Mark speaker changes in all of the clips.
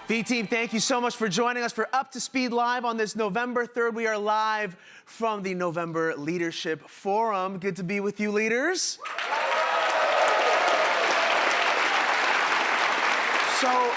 Speaker 1: V-Team, thank you so much for joining us for Up to Speed Live on this November 3rd. We are live from the November Leadership Forum. Good to be with you, leaders. So,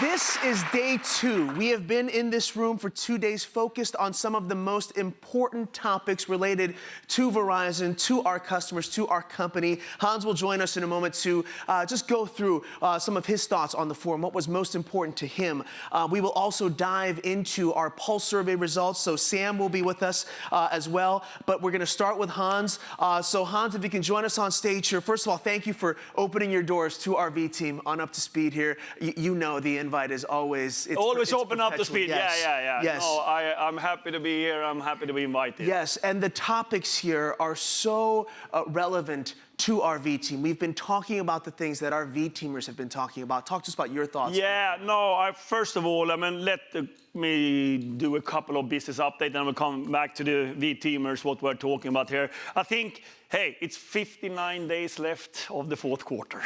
Speaker 1: this is day 2. We have been in this room for 2 days focused on some of the most important topics related to Verizon, to our customers, to our company. Hans will join us in a moment to just go through some of his thoughts on the forum, what was most important to him. We will also dive into our Pulse survey results, so Sam will be with us as well. But we're going to start with Hans. So Hans, if you can join us on stage here. First of all, thank you for opening your doors to our V-Team on Up to Speed here. You know the invite is always...
Speaker 2: Always open up to speed.
Speaker 1: Yes.
Speaker 2: Yeah.
Speaker 1: Yes.
Speaker 2: No, I'm happy to be here. I'm happy to be invited.
Speaker 1: Yes, and the topics here are so relevant to our V-Team. We've been talking about the things that our V-Teamers have been talking about. Talk to us about your thoughts.
Speaker 2: Yeah, no, first of all, let me do a couple of business updates, and we'll come back to the V-Teamers, what we're talking about here. I think, hey, it's 59 days left of the fourth quarter.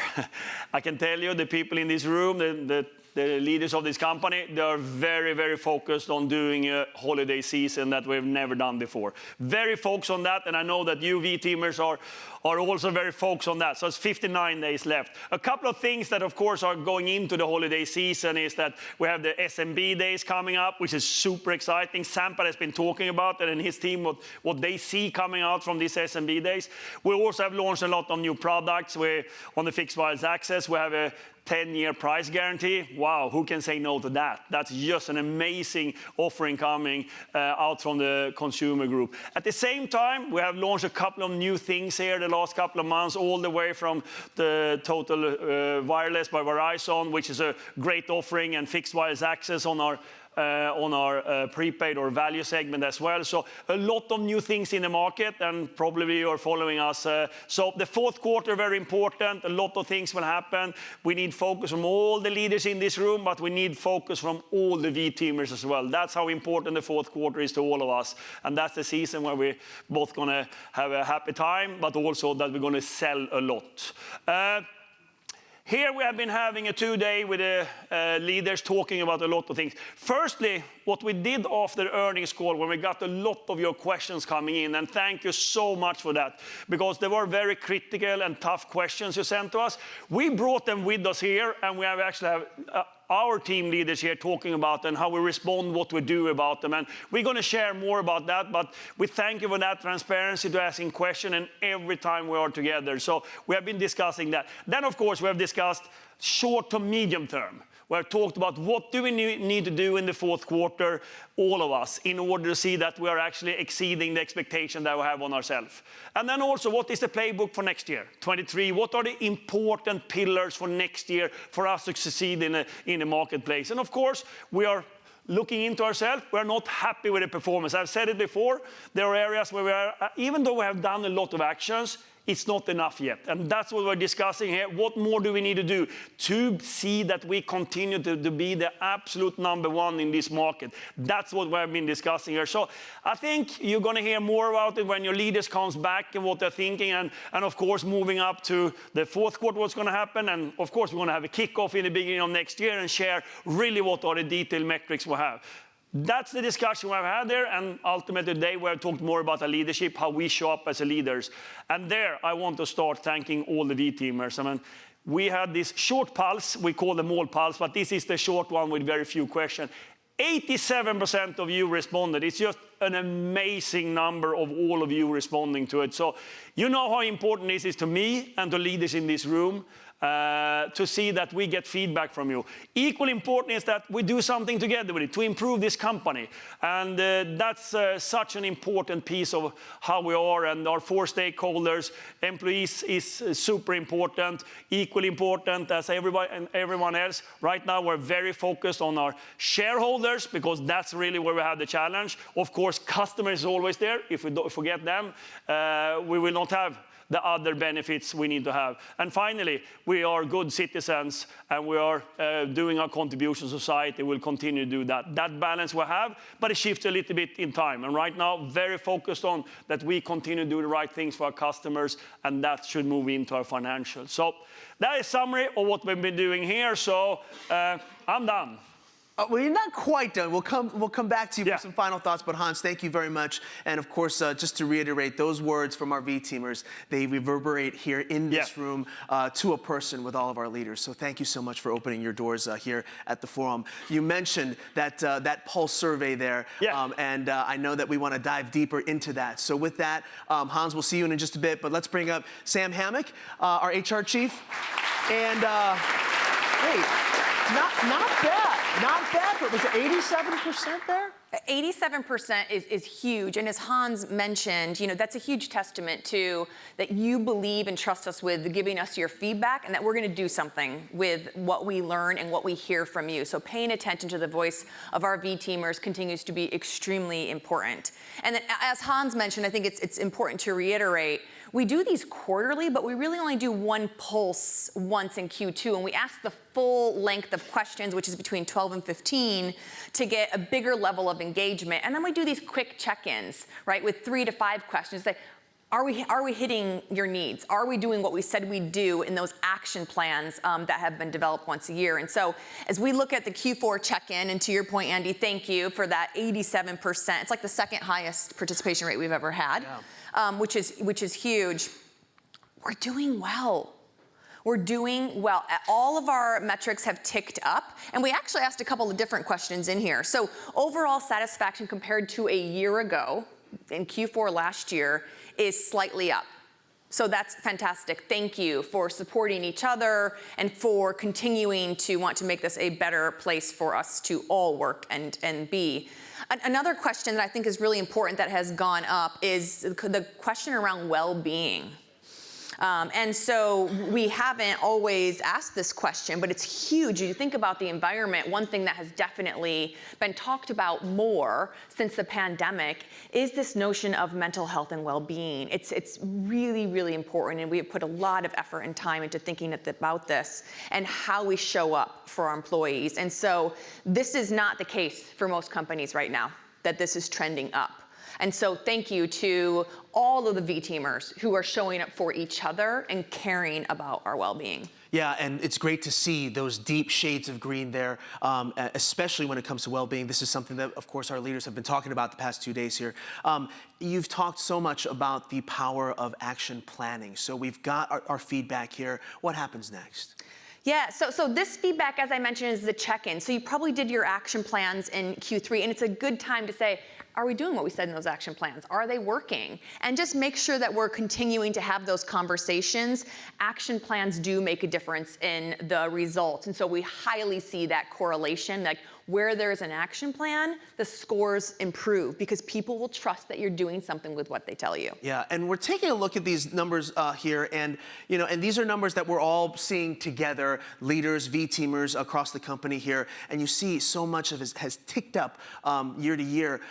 Speaker 2: I can tell you, the people in this room, the leaders of this company, they are very, very focused on doing a holiday season that we've never done before. Very focused on that, and I know that you V-Teamers are also very focused on that. So it's 59 days left. A couple of things that, of course, are going into the holiday season is that we have the SMB days coming up, which is super exciting. Sampa has been talking about it, and his team, what they see coming out from these SMB days. We also have launched a lot of new products. On the fixed wireless access, we have a 10-year price guarantee. Wow, who can say no to that? That's just an amazing offering coming out from the consumer group. At the same time, we have launched a couple of new things here the last couple of months, all the way from the Total Wireless by Verizon, which is a great offering, and fixed wireless access on our prepaid or value segment as well. So a lot of new things in the market, and probably you're following us. So the fourth quarter, very important. A lot of things will happen. We need focus from all the leaders in this room, but we need focus from all the V-Teamers as well. That's how important the fourth quarter is to all of us. And that's the season where we're both going to have a happy time, but also that we're going to sell a lot. Here we have been having a 2-day with the leaders talking about a lot of things. Firstly, what we did after the earnings call, when we got a lot of your questions coming in, and thank you so much for that, because they were very critical and tough questions you sent to us. We brought them with us here, and we have actually our team leaders here talking about them, how we respond, what we do about them. And we're going to share more about that, but we thank you for that transparency to asking questions, and every time we are together. So we have been discussing that. Then, of course, we have discussed short to medium term. We have talked about what do we need to do in the fourth quarter, all of us, in order to see that we are actually exceeding the expectation that we have on ourselves. And then also, what is the playbook for next year, 23? What are the important pillars for next year for us to succeed in the marketplace? And of course, we are looking into ourselves. We're not happy with the performance. I've said it before. There are areas where we are, even though we have done a lot of actions, it's not enough yet. And that's what we're discussing here. What more do we need to do to see that we continue to be the absolute #1 in this market? That's what we've been discussing here. So I think you're going to hear more about it when your leaders comes back and what they're thinking. And of course, moving up to the fourth quarter, what's going to happen. And of course, we're going to have a kickoff in the beginning of next year and share really what are the detailed metrics we have. That's the discussion we've had there, and ultimately today we have talked more about our leadership, how we show up as leaders. And there, I want to start thanking all the V-Teamers. I mean, we had this short pulse, we call them all pulse, but this is the short one with very few questions. 87% of you responded. It's just an amazing number of all of you responding to it. So you know how important this is to me and to leaders in this room. To see that we get feedback from you. Equally important is that we do something together with it to improve this company. And that's such an important piece of how we are, and our 4 stakeholders. Employees is super important, equally important as everyone else. Right now we're very focused on our shareholders, because that's really where we have the challenge. Of course, customers is always there. If we don't forget them, we will not have the other benefits we need to have. And finally, we are good citizens, and we are doing our contribution to society. We'll continue to do that. That balance we have, but it shifts a little bit in time. And right now, very focused on that we continue to do the right things for our customers, and that should move into our financials. So that is a summary of what we've been doing here. So I'm done.
Speaker 1: Well, you're not quite done. We'll come back to you
Speaker 2: Yeah.
Speaker 1: for some final thoughts. But Hans, thank you very much. And of course, just to reiterate, those words from our V-teamers, they reverberate here in this room to a person with all of our leaders. So thank you so much for opening your doors here at the forum. You mentioned that Pulse survey there, and I know that we want to dive deeper into that. So with that, Hans, we'll see you in just a bit. But let's bring up Sam Hammock, our HR chief, and hey. Not bad. Not bad, but was it 87% there?
Speaker 3: 87% is huge, and as Hans mentioned, that's a huge testament to that you believe and trust us with giving us your feedback, and that we're going to do something with what we learn and what we hear from you. So paying attention to the voice of our V-teamers continues to be extremely important. And then, as Hans mentioned, I think it's important to reiterate, we do these quarterly, but we really only do one pulse once in Q2, and we ask the full length of questions, which is between 12 and 15, to get a bigger level of engagement. And then we do these quick check-ins, right, with 3 to 5 questions. Like, are we hitting your needs? Are we doing what we said we'd do in those action plans that have been developed once a year? And so as we look at the Q4 check-in, and to your point, Andy, thank you for that 87%. It's like the second highest participation rate we've ever had. Which is huge. We're doing well. We're doing well. All of our metrics have ticked up, and we actually asked a couple of different questions in here. So overall satisfaction compared to a year ago, in Q4 last year, is slightly up. So that's fantastic. Thank you for supporting each other and for continuing to want to make this a better place for us to all work and be. Another question that I think is really important that has gone up is the question around well-being. And so we haven't always asked this question, but it's huge. You think about the environment, one thing that has definitely been talked about more since the pandemic is this notion of mental health and well-being. It's really, really important, and we have put a lot of effort and time into thinking about this and how we show up for our employees. And so this is not the case for most companies right now, that this is trending up. And so thank you to all of the V-teamers who are showing up for each other and caring about our well-being.
Speaker 1: Yeah, and it's great to see those deep shades of green there, especially when it comes to well-being. This is something that, of course, our leaders have been talking about the past 2 days here. You've talked so much about the power of action planning. So we've got our feedback here. What happens next?
Speaker 3: Yeah, so this feedback, as I mentioned, is the check-in. So you probably did your action plans in Q3, and it's a good time to say, are we doing what we said in those action plans? Are they working? And just make sure that we're continuing to have those conversations. Action plans do make a difference in the results. And so we highly see that correlation, like where there's an action plan, the scores improve because people will trust that you're doing something with what they tell you. Yeah, and we're taking a look at these numbers here, and and these are numbers that we're all seeing together, leaders, V-teamers across the company here, and you see so much of it has ticked up year to year.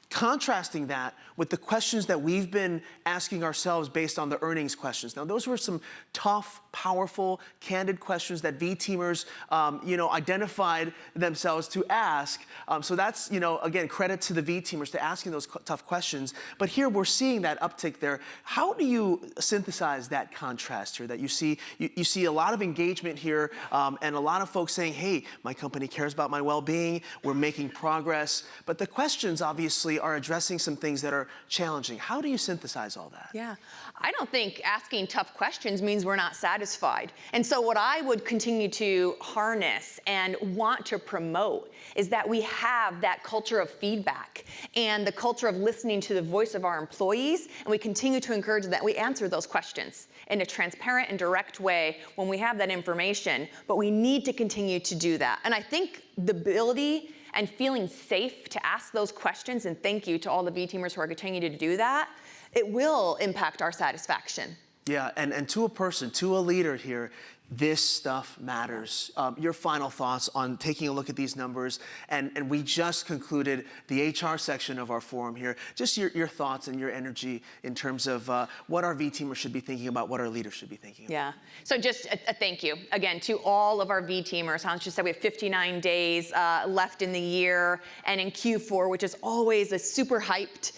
Speaker 3: Contrasting that with the questions that we've been asking ourselves based on the earnings questions. Now, those were some tough, powerful, candid questions that V-teamers, identified themselves to ask. So that's, again, credit to the V-teamers to asking those tough questions. But here we're seeing that uptick there. How do you synthesize that contrast here that you see? You see a lot of engagement here and a lot of folks saying, hey, my company cares about my well-being. We're making progress. But the questions obviously are addressing some things that are challenging. How do you synthesize all that? Yeah, I don't think asking tough questions means we're not satisfied. And so what I would continue to harness and want to promote is that we have that culture of feedback and the culture of listening to the voice of our employees, and we continue to encourage that we answer those questions in a transparent and direct way when we have that information, but we need to continue to do that. And I think the ability and feeling safe to ask those questions, and thank you to all the V-teamers who are continuing to do that, it will impact our satisfaction.
Speaker 1: Yeah, and to a person, to a leader here, This stuff matters. Your final thoughts on taking a look at these numbers, and we just concluded the HR section of our forum here. Just your thoughts and your energy in terms of what our V-teamers should be thinking about, what our leaders should be thinking about.
Speaker 3: Yeah, so just a thank you, again, to all of our V-teamers. Hans just said we have 59 days left in the year, and in Q4, which is always a super hyped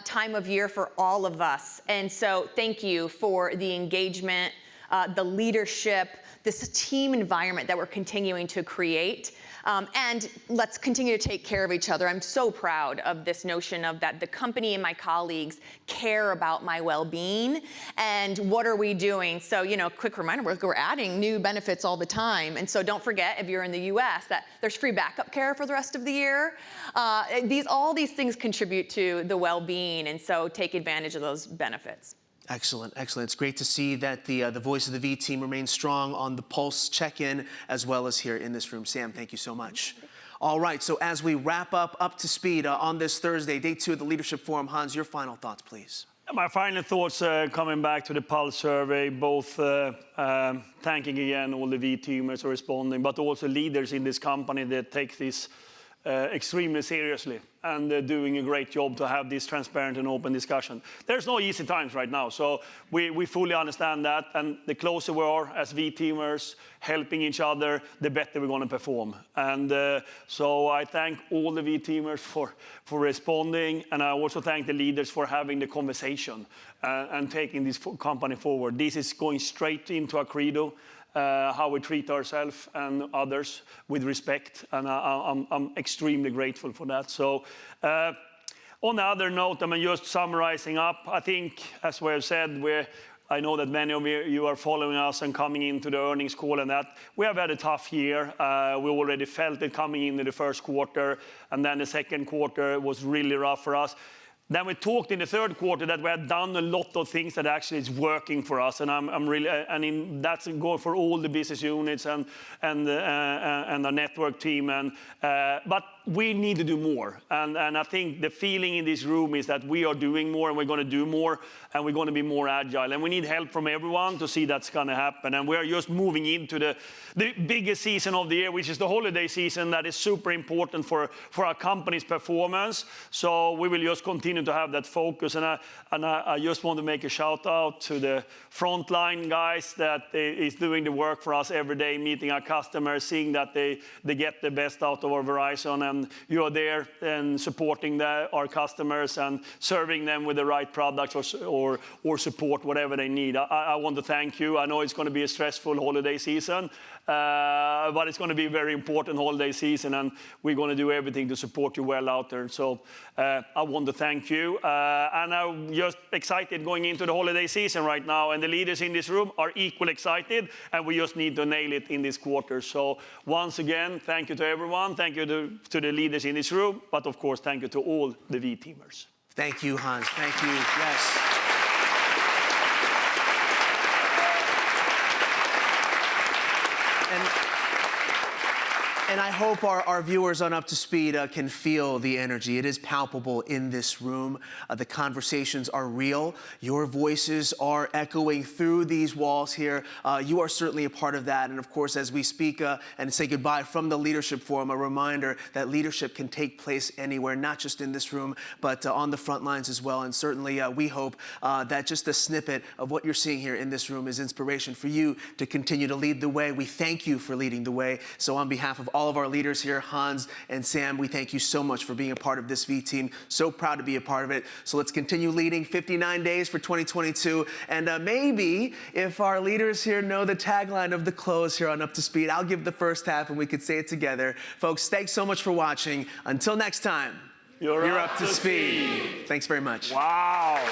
Speaker 3: time of year for all of us. And so thank you for the engagement, the leadership, this team environment that we're continuing to create. And let's continue to take care of each other. I'm so proud of this notion of that the company and my colleagues care about my well-being and what are we doing. So, you know, quick reminder, we're adding new benefits all the time. And so don't forget, if you're in the US, that there's free backup care for the rest of the year. All these things contribute to the well-being, and so take advantage of those benefits.
Speaker 1: Excellent, excellent. It's great to see that the voice of the V team remains strong on the Pulse check-in as well as here in this room. Sam, thank you so much. All right, so as we wrap up to speed on this Thursday, day 2 of the Leadership Forum, Hans, your final thoughts, please.
Speaker 2: My final thoughts coming back to the Pulse survey, both thanking again all the V-teamers who are responding, but also leaders in this company that take this extremely seriously and doing a great job to have this transparent and open discussion. There's no easy times right now, so we fully understand that, and the closer we are as V-teamers helping each other, the better we're going to perform. And so I thank all the V-teamers for responding, and I also thank the leaders for having the conversation and taking this company forward. This is going straight into our credo. How we treat ourselves and others with respect, and I'm extremely grateful for that. So on the other note, I mean, just summarizing up, I think, as we have said, I know that many of you are following us and coming into the earnings call and that. We have had a tough year. We already felt it coming into the first quarter, and then the second quarter was really rough for us. Then we talked in the third quarter that we had done a lot of things that actually is working for us, and I'm really, and that's going for all the business units and the network team. But we need to do more, and I think the feeling in this room is that we are doing more, and we're going to do more, and we're going to be more agile, and we need help from everyone to see that's going to happen. And we are just moving into the biggest season of the year, which is the holiday season, that is super important for our company's performance. So we will just continue to have that focus, and I just want to make a shout out to the frontline guys that is doing the work for us every day, meeting our customers, seeing that they get the best out of our Verizon, and you are there and supporting our customers and serving them with the right products or support, whatever they need. I want to thank you. I know it's going to be a stressful holiday season, but it's going to be a very important holiday season, and we're going to do everything to support you well out there. So I want to thank you, and I'm just excited going into the holiday season right now, and the leaders in this room are equally excited, and we just need to nail it in this quarter. So once again, thank you to everyone. Thank you to the leaders in this room, but of course, thank you to all the V-teamers.
Speaker 1: Thank you, Hans. Thank you. Yes. And I hope our viewers on Up to Speed can feel the energy. It is palpable in this room. The conversations are real. Your voices are echoing through these walls here. You are certainly a part of that. And of course, as we speak and say goodbye from the Leadership Forum, a reminder that leadership can take place anywhere, not just in this room, but on the front lines as well. And certainly we hope that just a snippet of what you're seeing here in this room is inspiration for you to continue to lead the way. We thank you for leading the way. So on behalf of all of our leaders here, Hans and Sam, we thank you so much for being a part of this V team. So proud to be a part of it. So let's continue leading 59 days for 2022. And maybe if our leaders here know the tagline of the close here on Up to Speed, I'll give the first half and we could say it together. Folks, thanks so much for watching. Until next time, you're up to speed. Thanks very much.
Speaker 2: Wow.